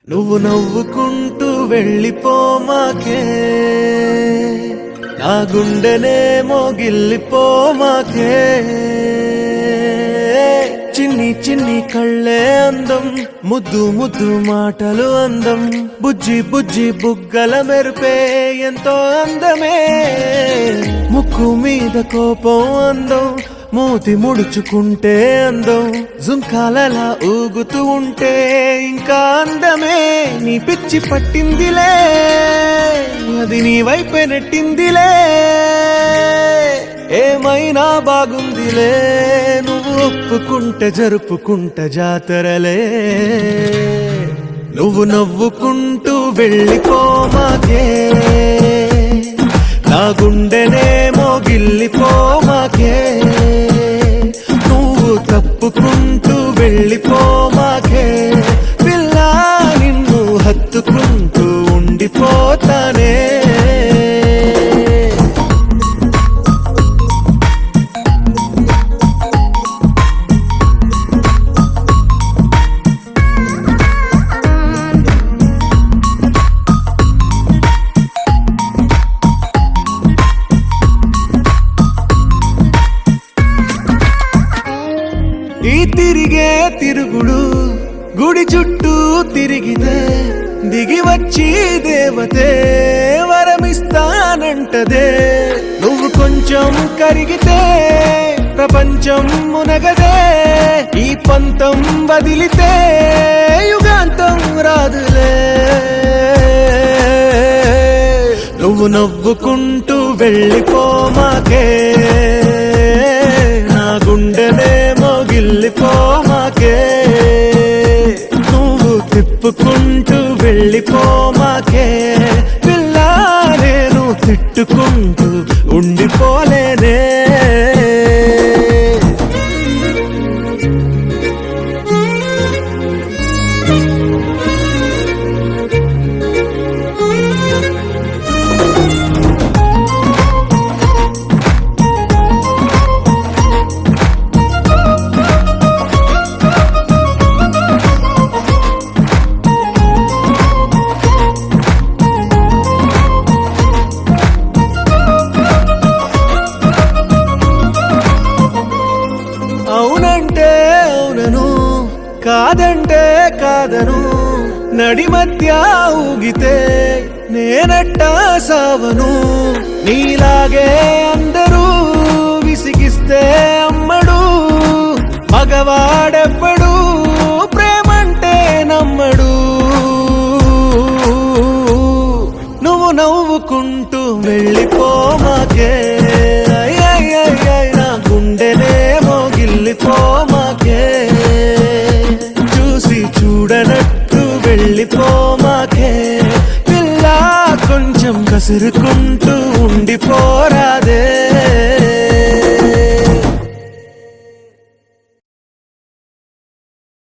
నువ్వు నవ్వుకుంటూ వెళ్ళిపోమాకే నా గుండెనేమో గిల్లిపోమాకే చిన్ని చిన్ని కళ్ళే అందం ముద్దు ముద్దు మాటలు అందం బుజ్జి బుజ్జి బుగ్గల మెరుపే ఎంతో అందమే ముక్కు మీద కోపం అందం మూతి ముడుచుకుంటే అందం జుంకాలలా ఊగుతూ ఉంటే ఇంకా అందమే నీ పిచ్చి పట్టిందిలే అది నీ వైపే నెట్టిందిలే ఏమైనా బాగుందిలే నువ్వు ఒప్పుకుంటే జరుపుకుంటే జాతరలే నువ్వు నవ్వుకుంటూ వెళ్ళిపోమాకే నా గుండెనేమో గిల్లిపోమాకే నువ్వు తప్పుకుంటూ వెళ్ళిపోమాకే పిల్ల నిన్ను హత్తుకుంటూ ఉండిపోతానే ఈ తిరిగే తిరుగుడు గుడి చుట్టూ తిరిగితే దిగి వచ్చి దేవతే వరమిస్తానంటదే నువ్వు కొంచెం కరిగితే ప్రపంచం మునగదే ఈ పంతం వదిలితే యుగాంతం రాదులే నువ్వు నవ్వుకుంటూ వెళ్ళిపోమాకే నా గుండెనేమో గిల్లిపోమాకే నువ్వు తిప్పుకుంటూ వెళ్ళిపోమాకే పిల్ల నేను తిట్టుకుంటూ ఉండిపోలేనే అవునంటే అవునను కాదంటే కాదను నడి మధ్య ఊగితే నేనట్టా సావను నీలాగే అందరూ విసిగిస్తే అమ్మడు మగవాడెవ్వడు